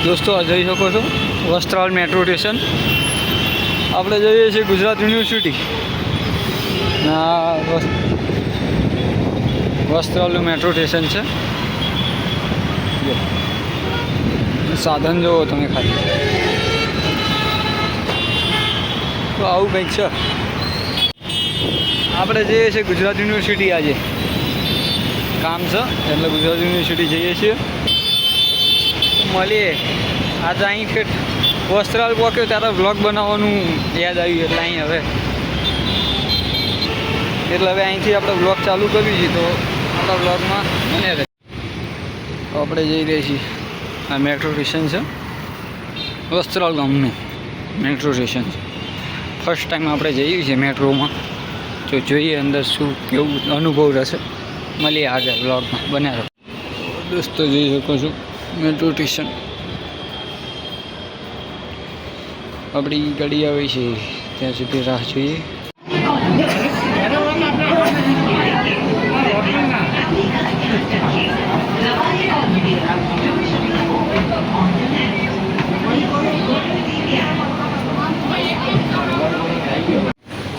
दोस्तों आ જોઈ શકો છો વસ્ત્રાલ મેટ્રો સ્ટેશન આપણે જઈએ છીએ ગુજરાત યુનિવર્સિટી ના વસ્ત્રાલ મેટ્રો સ્ટેશન છે સાધન જો તમે ખાલી તો આવું કંઈક છે આપણે જઈએ છીએ ગુજરાત યુનિવર્સિટી આજે કામ છે એટલે ગુજરાત યુનિવર્સિટી જઈએ છીએ મળીએ આજે અહીં કે વસ્ત્રાલ પહોંચ્યો ત્યારે વ્લોગ બનાવવાનું યાદ આવ્યું એટલે અહીંથી આપણે વ્લોગ ચાલુ કરવી છે તો આપણા વ્લોગમાં બને રહે આપણે જઈ રહ્યા છીએ આ મેટ્રો સ્ટેશન છે વસ્ત્રાલ ગામનું મેટ્રો સ્ટેશન છે ફર્સ્ટ ટાઈમ આપણે જઈએ છીએ મેટ્રોમાં તો જોઈએ અંદર શું કેવું અનુભવ રહેશે મળીએ આગળ વ્લોગમાં બન્યા રહો દોસ્તો જોઈ શકો છો મેટ્રો સ્ટેશન આપણી ગાડી આવે છે ત્યાં સુધી રાહ જોઈએ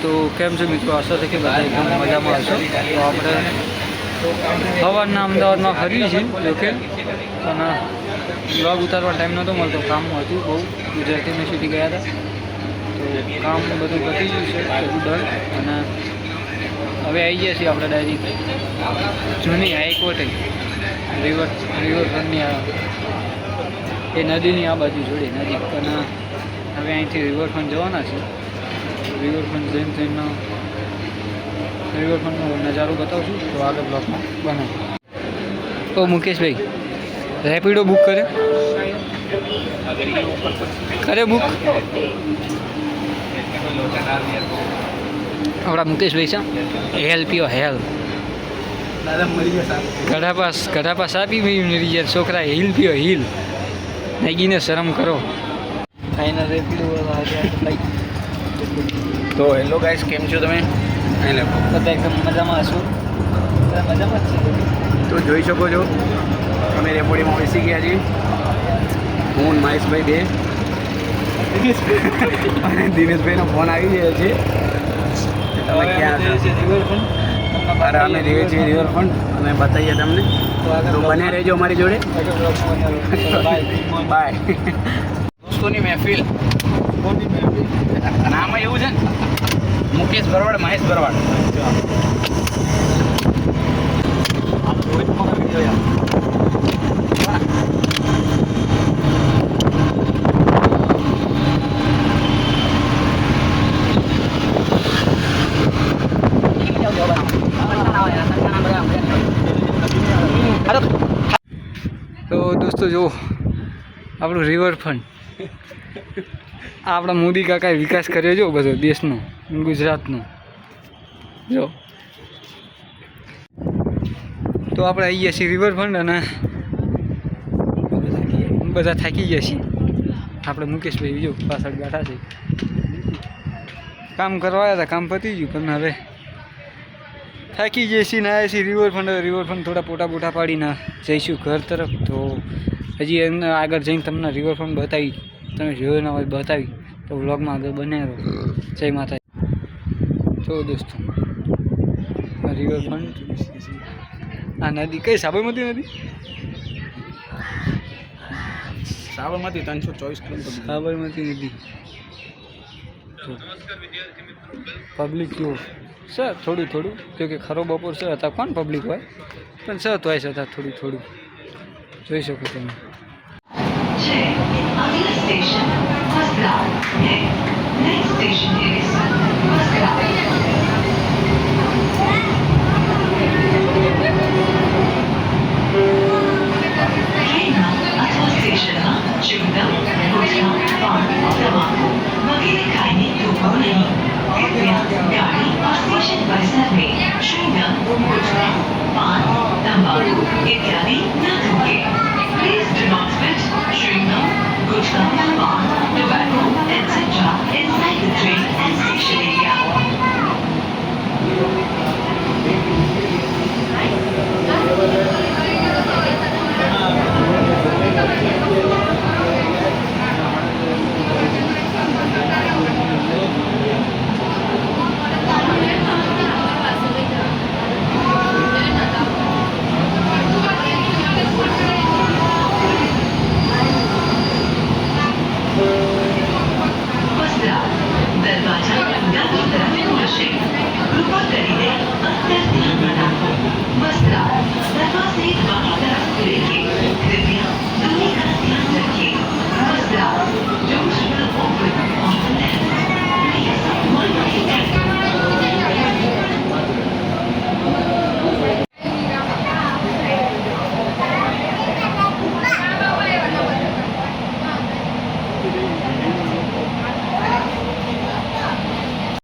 તો કેમ છે મિત્રો આશા છે કે બધા એકદમ મજામાં હશો તો આપણે સવારના અમદાવાદમાં ફરીએ છીએ જોકે અને બ્લોગ ઉતારવા ટાઈમ નહોતો મળતો કામ હતું બહુ ગુજરાત યુનિવર્સિટી ગયા હતા તો કામ બધું પતી ગયું છે બધું ડન અને હવે આવી ગયા છીએ આપણે ડાયરેક્ટ જૂની હાઈકોર્ટે રિવરફ્રન્ટની એ નદીની આ બાજુ જોડે નજીક અને હવે અહીંથી રિવરફ્રન્ટ જવાના છે રિવરફ્રન્ટ જઈને રિવરફ્રન્ટનો નજારો બતાવશું તો આગળ બ્લોકમાં બનાવ ઓ મુકેશભાઈ રેપિડો બુક કરે બુક આપણા મુકેશભાઈ છે હેલ પીઓ હેલ ગઢા પાસ આપી મળી યાર છોકરા હિલ પીઓ હિલ મેગીને શરમ કરો ફાઇનલ રેપિડો તો હેલો ગાઈસ કેમ છો તમે બધા એકદમ મજામાં હશો મજામાં જ છે તો જોઈ શકો છો અમે રેપોડીમાં બેસી ગયા છીએ હું મહેશભાઈ બે અને દિનેશભાઈનો ફોન આવી ગયો છે તમે ક્યાં અરે અમે રહીએ છીએ રિવરફ્રન્ટ અમે બતાવીએ તમને તો બને રહેજો અમારી જોડે બાય દોસ્તોની મહેફિલ નામ એવું છે ને મુકેશ ભરવાડ મહેશ ભરવાડ તો દોસ્તો જો આપણું રિવરફ્રન્ટ આપણા મોદી કાકાએ વિકાસ કર્યો જો બધો દેશનો ગુજરાતનો જો તો આપણે આવી ગયા છીએ રિવરફ્રન્ટ અને બધા થાકી ગયા છીએ આપણે મુકેશભાઈ જો પાછળ બેઠા છે કામ કરવા આવ્યા હતા કામ પતી ગયું પણ હવે થાકી જઈએ છીએ ને આવ્યા છીએ રિવરફ્રન્ટ થોડા પોટા પાડીને જઈશું ઘર તરફ તો હજી એમને આગળ જઈને તમને રિવરફ્રન્ટ બતાવી તમે જોયો ના હોય બતાવી તો વ્લોગમાં આગળ બને રહો જય માતા તો દોસ્તો રિવરફ્રન્ટ આ નદી કઈ સાબરમતી નદી સાબરમતી 324 કિલોમીટર સાબરમતી નદી પબ્લિક જો સર થોડું જો કે ખરો બપોર સર હતા કોણ પબ્લિક હોય પણ સર તો છતાં થોડું જોઈ શકો તમે